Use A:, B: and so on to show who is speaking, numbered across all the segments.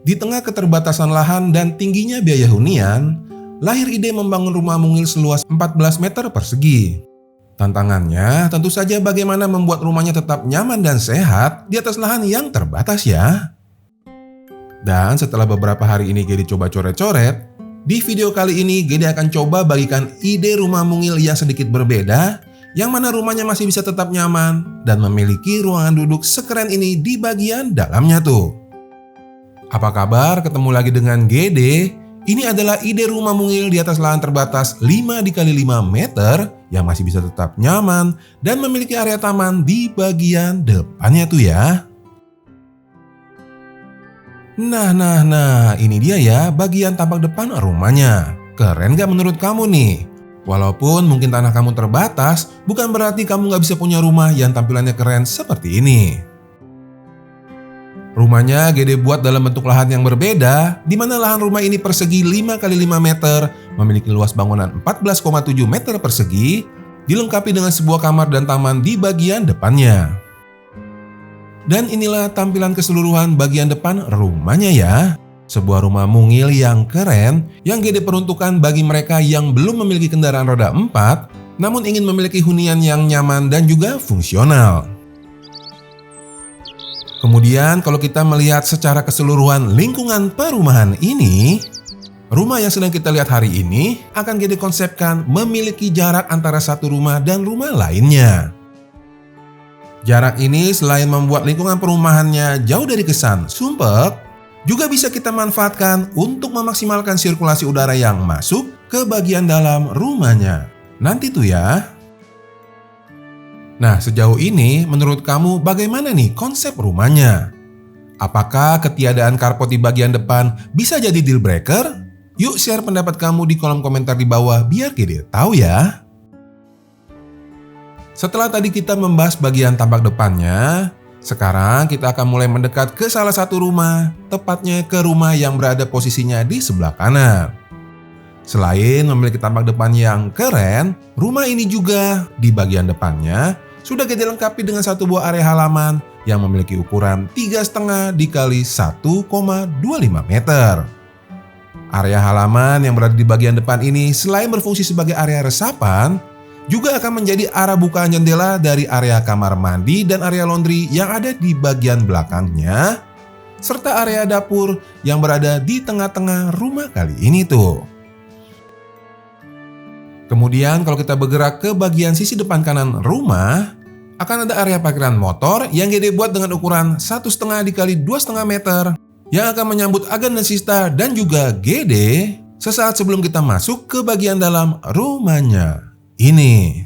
A: Di tengah keterbatasan lahan dan tingginya biaya hunian, lahir ide membangun rumah mungil seluas 14 meter persegi. Tantangannya tentu saja bagaimana membuat rumahnya tetap nyaman dan sehat di atas lahan yang terbatas ya. Dan setelah beberapa hari ini Gede coba coret-coret, di video kali ini Gede akan coba bagikan ide rumah mungil yang sedikit berbeda, yang mana rumahnya masih bisa tetap nyaman dan memiliki ruangan duduk sekeren ini di bagian dalamnya tuh. Apa kabar? Ketemu lagi dengan Gede. Ini adalah ide rumah mungil di atas lahan terbatas 5x5 meter yang masih bisa tetap nyaman dan memiliki area taman di bagian depannya tuh ya. Nah, ini dia ya bagian tampak depan rumahnya. Keren gak menurut kamu nih? Walaupun mungkin tanah kamu terbatas, bukan berarti kamu gak bisa punya rumah yang tampilannya keren seperti ini. Rumahnya Gede buat dalam bentuk lahan yang berbeda, di mana lahan rumah ini persegi 5x5 meter, memiliki luas bangunan 14,7 meter persegi, dilengkapi dengan sebuah kamar dan taman di bagian depannya. Dan inilah tampilan keseluruhan bagian depan rumahnya ya. Sebuah rumah mungil yang keren, yang Gede peruntukkan bagi mereka yang belum memiliki kendaraan roda 4, namun ingin memiliki hunian yang nyaman dan juga fungsional. Kemudian kalau kita melihat secara keseluruhan lingkungan perumahan ini, rumah yang sedang kita lihat hari ini akan Gede konsepkan memiliki jarak antara satu rumah dan rumah lainnya. Jarak ini selain membuat lingkungan perumahannya jauh dari kesan sumpek, juga bisa kita manfaatkan untuk memaksimalkan sirkulasi udara yang masuk ke bagian dalam rumahnya. Nanti tuh ya. Nah, sejauh ini menurut kamu bagaimana nih konsep rumahnya? Apakah ketiadaan carport di bagian depan bisa jadi deal breaker? Yuk share pendapat kamu di kolom komentar di bawah biar Gede tahu ya. Setelah tadi kita membahas bagian tampak depannya, sekarang kita akan mulai mendekat ke salah satu rumah, tepatnya ke rumah yang berada posisinya di sebelah kanan. Selain memiliki tampak depan yang keren, rumah ini juga di bagian depannya sudah Gede lengkapi dengan satu buah area halaman yang memiliki ukuran 3,5 x 1,25 meter. Area halaman yang berada di bagian depan ini selain berfungsi sebagai area resapan, juga akan menjadi arah bukaan jendela dari area kamar mandi dan area laundry yang ada di bagian belakangnya, serta area dapur yang berada di tengah-tengah rumah kali ini tuh. Kemudian kalau kita bergerak ke bagian sisi depan kanan rumah, akan ada area parkiran motor yang Gede buat dengan ukuran 1,5 x 2,5 meter yang akan menyambut Agan dan Sista dan juga Gede sesaat sebelum kita masuk ke bagian dalam rumahnya ini.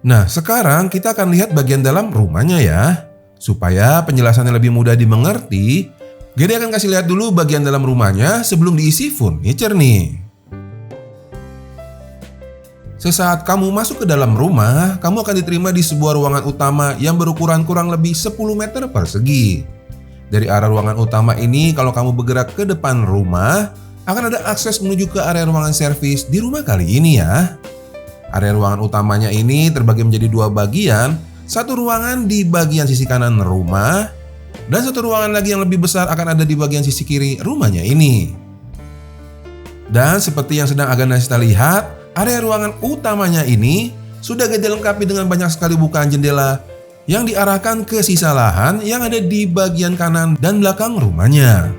A: Nah, sekarang kita akan lihat bagian dalam rumahnya ya. Supaya penjelasannya lebih mudah dimengerti, Gede akan kasih lihat dulu bagian dalam rumahnya sebelum diisi furniture nih. Sesaat kamu masuk ke dalam rumah, kamu akan diterima di sebuah ruangan utama yang berukuran kurang lebih 10 meter persegi. Dari arah ruangan utama ini, kalau kamu bergerak ke depan rumah, akan ada akses menuju ke area ruangan servis di rumah kali ini ya. Area ruangan utamanya ini terbagi menjadi dua bagian, satu ruangan di bagian sisi kanan rumah, dan satu ruangan lagi yang lebih besar akan ada di bagian sisi kiri rumahnya ini. Dan seperti yang sedang Agan dan Sista lihat, area ruangan utamanya ini sudah Gede lengkapi dengan banyak sekali bukaan jendela yang diarahkan ke sisa lahan yang ada di bagian kanan dan belakang rumahnya.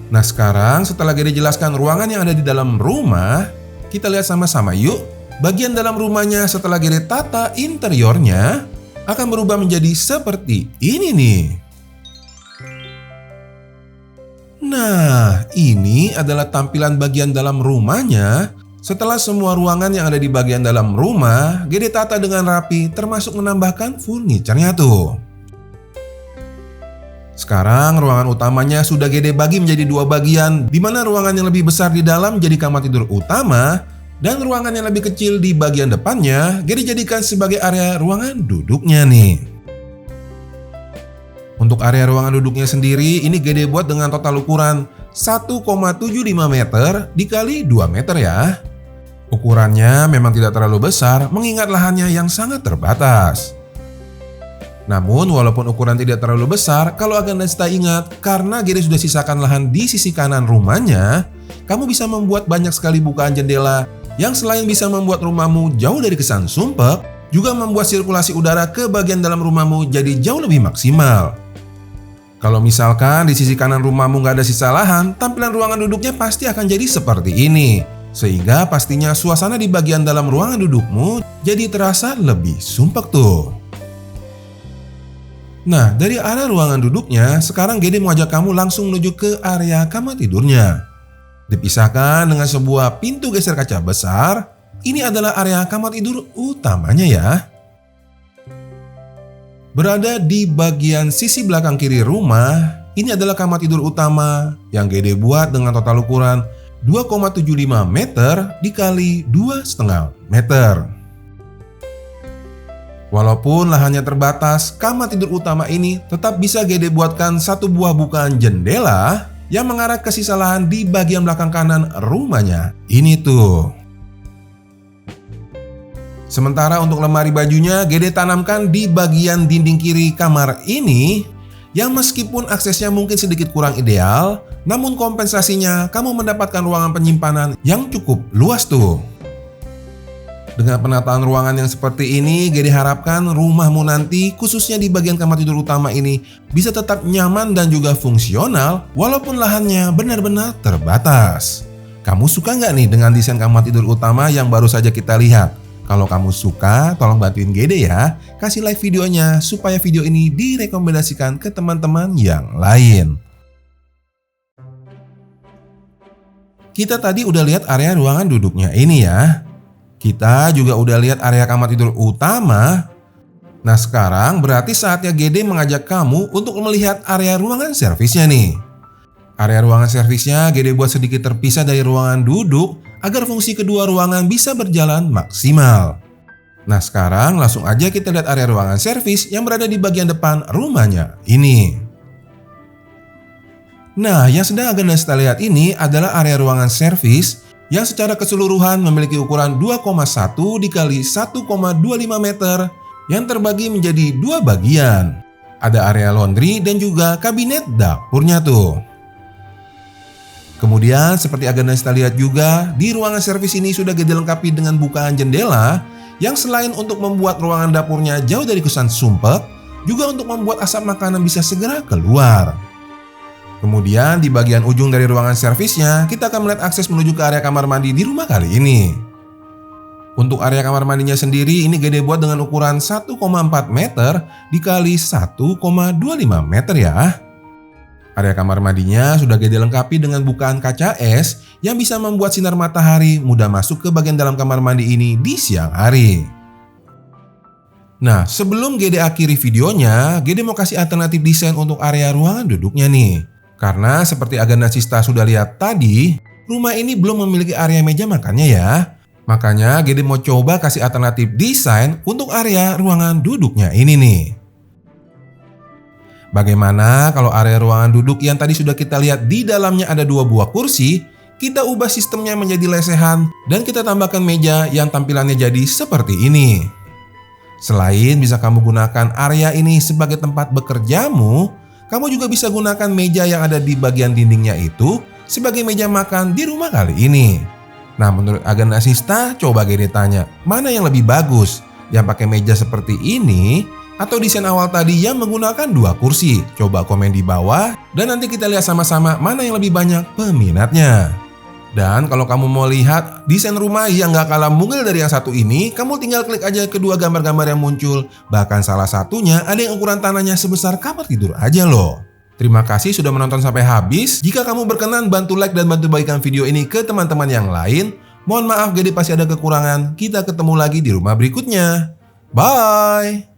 A: Nah, sekarang setelah Gede jelaskan ruangan yang ada di dalam rumah, kita lihat sama-sama yuk. Bagian dalam rumahnya setelah Gede tata interiornya akan berubah menjadi seperti ini nih. Nah, ini adalah tampilan bagian dalam rumahnya. Setelah semua ruangan yang ada di bagian dalam rumah Gede tata dengan rapi, termasuk menambahkan furniture-nya tuh. Sekarang ruangan utamanya sudah Gede bagi menjadi dua bagian, di mana ruangan yang lebih besar di dalam jadi kamar tidur utama, dan ruangan yang lebih kecil di bagian depannya Gede jadikan sebagai area ruangan duduknya nih. Untuk area ruangan duduknya sendiri ini Gede buat dengan total ukuran 1,75 meter dikali 2 meter ya. Ukurannya memang tidak terlalu besar mengingat lahannya yang sangat terbatas. Namun walaupun ukuran tidak terlalu besar, kalau Aganesta ingat, karena Gede sudah sisakan lahan di sisi kanan rumahnya, kamu bisa membuat banyak sekali bukaan jendela yang selain bisa membuat rumahmu jauh dari kesan sumpek, juga membuat sirkulasi udara ke bagian dalam rumahmu jadi jauh lebih maksimal. Kalau misalkan di sisi kanan rumahmu nggak ada sisa lahan, tampilan ruangan duduknya pasti akan jadi seperti ini. Sehingga pastinya suasana di bagian dalam ruangan dudukmu jadi terasa lebih sumpek tuh. Nah, dari arah ruangan duduknya, sekarang Gede mau ajak kamu langsung menuju ke area kamar tidurnya. Dipisahkan dengan sebuah pintu geser kaca besar, ini adalah area kamar tidur utamanya ya. Berada di bagian sisi belakang kiri rumah, ini adalah kamar tidur utama yang Gede buat dengan total ukuran 2,75 meter dikali 2,5 meter. Walaupun lahannya terbatas, kamar tidur utama ini tetap bisa Gede buatkan satu buah bukaan jendela yang mengarah ke sisa lahan di bagian belakang kanan rumahnya. Ini tuh. Sementara untuk lemari bajunya, Gede tanamkan di bagian dinding kiri kamar ini yang meskipun aksesnya mungkin sedikit kurang ideal, namun kompensasinya kamu mendapatkan ruangan penyimpanan yang cukup luas tuh. Dengan penataan ruangan yang seperti ini, Gede harapkan rumahmu nanti, khususnya di bagian kamar tidur utama ini, bisa tetap nyaman dan juga fungsional walaupun lahannya benar-benar terbatas. Kamu suka nggak nih dengan desain kamar tidur utama yang baru saja kita lihat? Kalau kamu suka, tolong bantuin Gede ya, kasih like videonya supaya video ini direkomendasikan ke teman-teman yang lain. Kita tadi udah lihat area ruangan duduknya ini ya. Kita juga udah lihat area kamar tidur utama. Nah sekarang berarti saatnya Gede mengajak kamu untuk melihat area ruangan servisnya nih. Area ruangan servisnya Gede buat sedikit terpisah dari ruangan duduk agar fungsi kedua ruangan bisa berjalan maksimal. Nah sekarang langsung aja kita lihat area ruangan servis yang berada di bagian depan rumahnya ini. Nah yang sedang Aganesta lihat ini adalah area ruangan servis yang secara keseluruhan memiliki ukuran 2,1 dikali 1,25 meter yang terbagi menjadi dua bagian. Ada area laundry dan juga kabinet dapurnya tuh. Kemudian seperti Aganesta lihat juga, di ruangan servis ini sudah Gede lengkapi dengan bukaan jendela yang selain untuk membuat ruangan dapurnya jauh dari kesan sumpek, juga untuk membuat asap makanan bisa segera keluar. Kemudian di bagian ujung dari ruangan servisnya, kita akan melihat akses menuju ke area kamar mandi di rumah kali ini. Untuk area kamar mandinya sendiri, ini Gede buat dengan ukuran 1,4 meter dikali 1,25 meter ya. Area kamar mandinya sudah Gede lengkapi dengan bukaan kaca es yang bisa membuat sinar matahari mudah masuk ke bagian dalam kamar mandi ini di siang hari. Nah, sebelum Gede akhiri videonya, Gede mau kasih alternatif desain untuk area ruangan duduknya nih. Karena seperti Aganesta sudah lihat tadi, rumah ini belum memiliki area meja makannya ya. Makanya Gede mau coba kasih alternatif desain untuk area ruangan duduknya ini nih. Bagaimana kalau area ruangan duduk yang tadi sudah kita lihat di dalamnya ada dua buah kursi, kita ubah sistemnya menjadi lesehan dan kita tambahkan meja yang tampilannya jadi seperti ini. Selain bisa kamu gunakan area ini sebagai tempat bekerjamu, kamu juga bisa gunakan meja yang ada di bagian dindingnya itu sebagai meja makan di rumah kali ini. Nah menurut Aganesta, coba Gede tanya, mana yang lebih bagus? Yang pakai meja seperti ini atau desain awal tadi yang menggunakan dua kursi? Coba komen di bawah dan nanti kita lihat sama-sama mana yang lebih banyak peminatnya. Dan kalau kamu mau lihat desain rumah yang gak kalah mungil dari yang satu ini, kamu tinggal klik aja kedua gambar-gambar yang muncul. Bahkan salah satunya ada yang ukuran tanahnya sebesar kamar tidur aja loh. Terima kasih sudah menonton sampai habis. Jika kamu berkenan, bantu like dan bantu bagikan video ini ke teman-teman yang lain. Mohon maaf Gede pasti ada kekurangan. Kita ketemu lagi di rumah berikutnya. Bye!